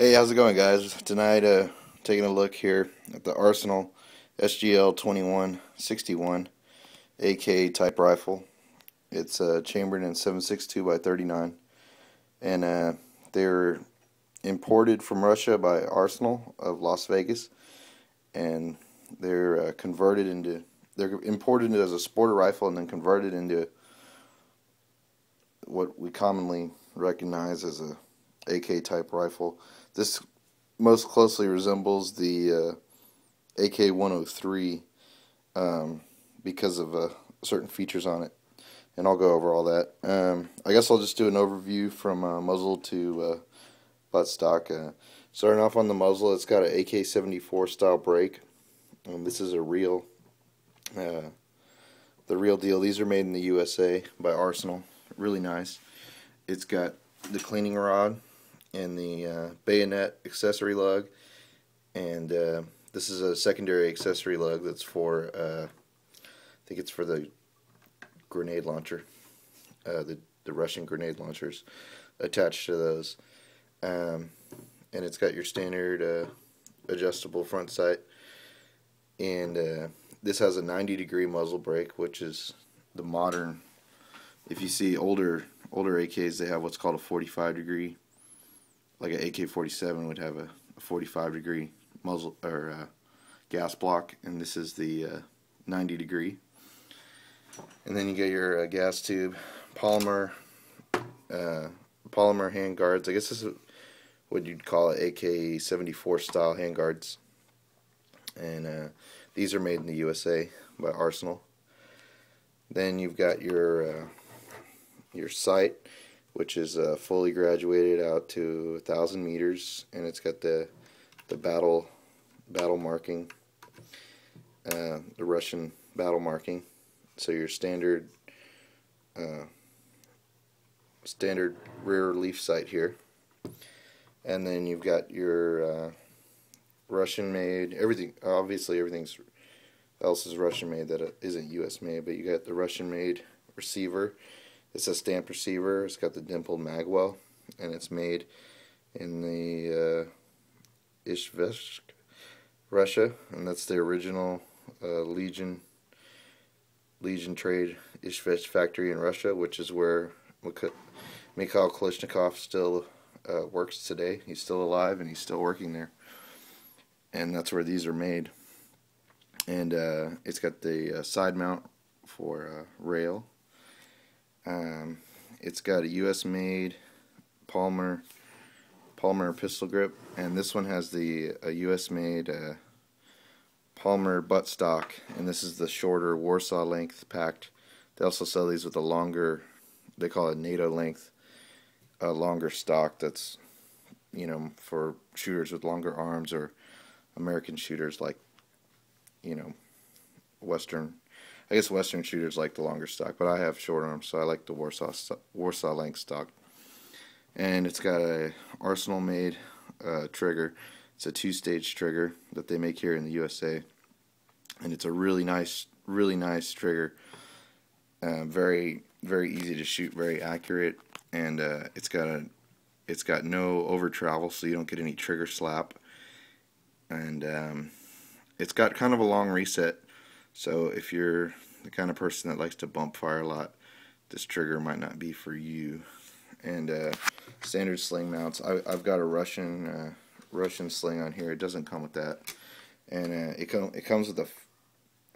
Hey, how's it going, guys? Tonight, taking a look here at the Arsenal SGL 2161 AK type rifle. It's chambered in 7.62 by 39, and they're imported from Russia by Arsenal of Las Vegas, and they're they're imported as a sporter rifle and then converted into what we commonly recognize as a AK type rifle. This most closely resembles the AK-103 because of certain features on it, and I'll go over all that. I guess I'll just do an overview from muzzle to buttstock. Starting off on the muzzle, it's got an AK-74 style break. This is the real deal. These are made in the USA by Arsenal. Really nice. It's got the cleaning rod and the bayonet accessory lug, and this is a secondary accessory lug that's for I think it's for the grenade launcher, the Russian grenade launchers attached to those, and it's got your standard adjustable front sight, and this has a 90-degree muzzle brake, which is the modern. If you see older AKs, they have what's called a 45-degree. Like an AK47 would have a 45-degree muzzle or gas block, and this is the 90-degree. And then you get your gas tube, polymer hand guards. I guess this is what you'd call it, AK-74 style hand guards. And these are made in the USA by Arsenal. Then you've got your sight, which is fully graduated out to 1,000 meters, and it's got the battle marking, the Russian battle marking. So your standard rear leaf sight here, and then you've got your Russian made. Obviously everything else is Russian made that isn't US made, but you got the Russian made receiver. It's a stamped receiver. It's got the dimpled magwell, and it's made in the Ishvesk, Russia, and that's the original Legion Trade Ishvesk factory in Russia, which is where Mikhail Kalashnikov still works today. He's still alive and he's still working there, and that's where these are made. And it's got the side mount for rail. It's got a US made Palmer pistol grip, and this one has a US made Palmer buttstock, and this is the shorter Warsaw length packed. They also sell these with a longer, they call it NATO length, a longer stock that's, for shooters with longer arms, or American shooters like, Western shooters like the longer stock, but I have short arms, so I like the Warsaw length stock. And it's got a Arsenal made trigger. It's a 2-stage trigger that they make here in the USA, and it's a really nice trigger. Very easy to shoot, very accurate, and it's got no over travel, so you don't get any trigger slap. And it's got kind of a long reset. So if you're the kind of person that likes to bump fire a lot, this trigger might not be for you. And standard sling mounts. I've got a Russian sling on here. It doesn't come with that, and it comes with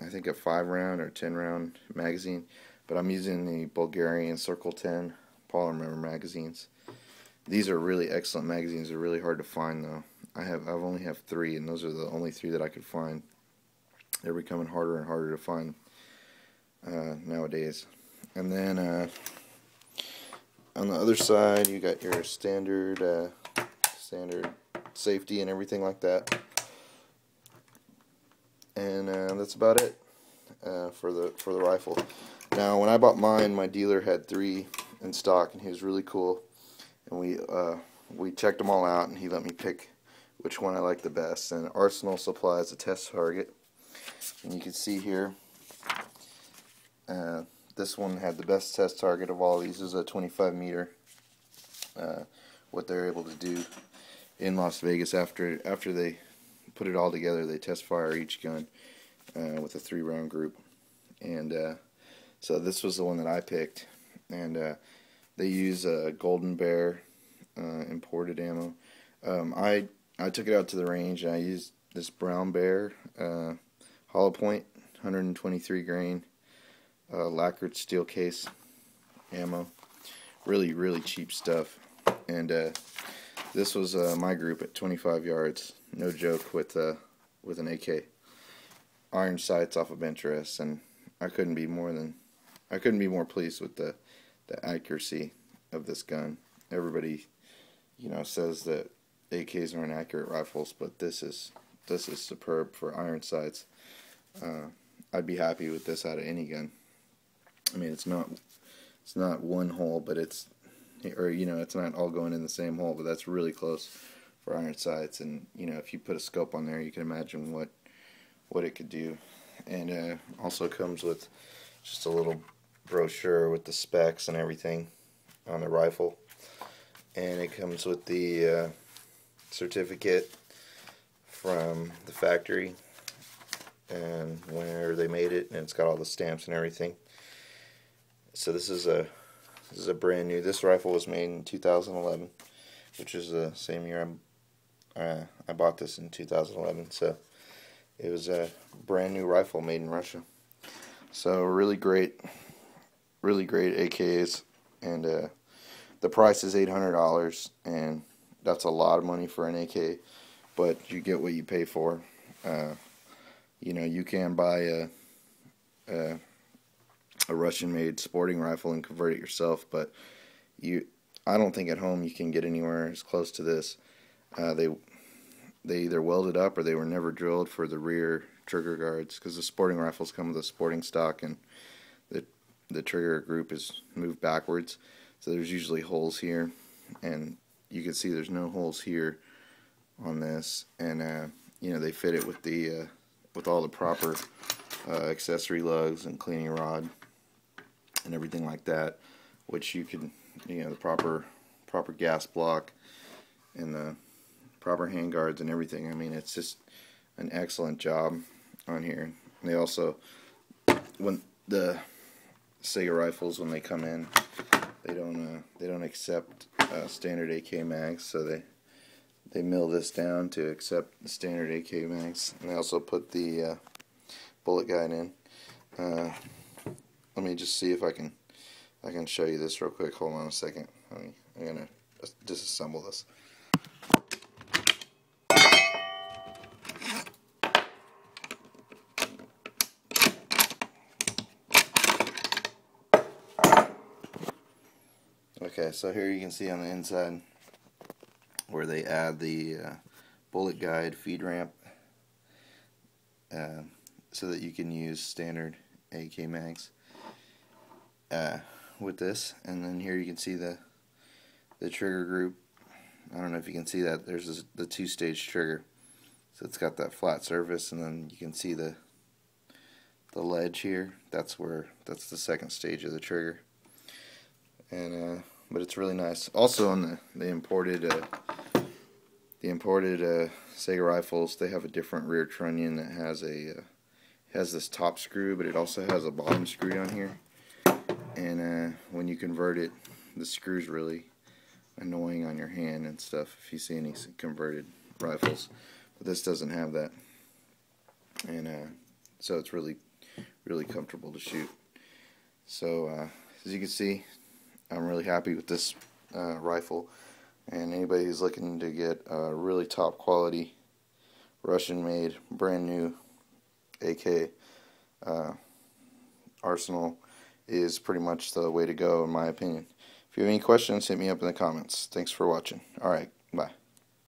I think a 5-round or 10-round magazine. But I'm using the Bulgarian Circle 10 polymer magazines. These are really excellent magazines. They're really hard to find though. I've only have 3, and those are the only 3 that I could find. They're becoming harder and harder to find nowadays. And then on the other side, you got your standard safety and everything like that. And that's about it for the rifle. Now, when I bought mine, my dealer had 3 in stock, and he was really cool. And we checked them all out, and he let me pick which one I like the best. And Arsenal supplies a test target. And you can see here, this one had the best test target of all these. Is a 25 meter. What they're able to do in Las Vegas after they put it all together. They test fire each gun with a 3-round group, and so this was the one that I picked, and they use Golden Bear imported ammo. I took it out to the range and I used this Brown Bear hollow point 123 grain lacquered steel case ammo. Really cheap stuff. And this was my group at 25 yards. No joke, with an AK. Iron sights off of interest, and I couldn't be more pleased with the accuracy of this gun. Everybody, says that AKs aren't accurate rifles, but this is superb for iron sights. I'd be happy with this out of any gun. I mean, it's not one hole, but it's not all going in the same hole, but that's really close for iron sights. And if you put a scope on there, you can imagine what it could do. And also comes with just a little brochure with the specs and everything on the rifle, and it comes with the certificate from the factory and where they made it, and it's got all the stamps and everything. So this is a brand new. This rifle was made in 2011, which is the same year I bought this, in 2011. So it was a brand new rifle made in Russia. So really great AKs, and the price is $800, and that's a lot of money for an AK, but you get what you pay for. You can buy a Russian-made sporting rifle and convert it yourself, but I don't think at home you can get anywhere as close to this. They either welded up or they were never drilled for the rear trigger guards, because the sporting rifles come with a sporting stock, and the trigger group is moved backwards, so there's usually holes here, and you can see there's no holes here on this. And they fit it with all the proper accessory lugs and cleaning rod and everything like that, which you can, the proper gas block and the proper hand guards and everything. I mean, it's just an excellent job on here. And they also, when the Sega rifles, when they come in, they don't accept standard AK mags, so they mill this down to accept the standard AK mags. And they also put the bullet guide in. Let me just see if I can show you this real quick. Hold on a second. I'm gonna disassemble this. Okay, so here you can see on the inside where they add the bullet guide feed ramp so that you can use standard AK mags with this. And then here you can see the trigger group. I don't know if you can see that. There's the 2-stage trigger, so it's got that flat surface, and then you can see the ledge here. That's the second stage of the trigger. And but it's really nice. Also, on the imported Sega rifles, they have a different rear trunnion that has this top screw, but it also has a bottom screw down here. And when you convert it, the screw's really annoying on your hand and stuff if you see any converted rifles. But this doesn't have that, and so it's really comfortable to shoot. So as you can see, I'm really happy with this rifle, and anybody who's looking to get a really top quality Russian-made brand new AK arsenal is pretty much the way to go, in my opinion. If you have any questions, hit me up in the comments. Thanks for watching. Alright, bye.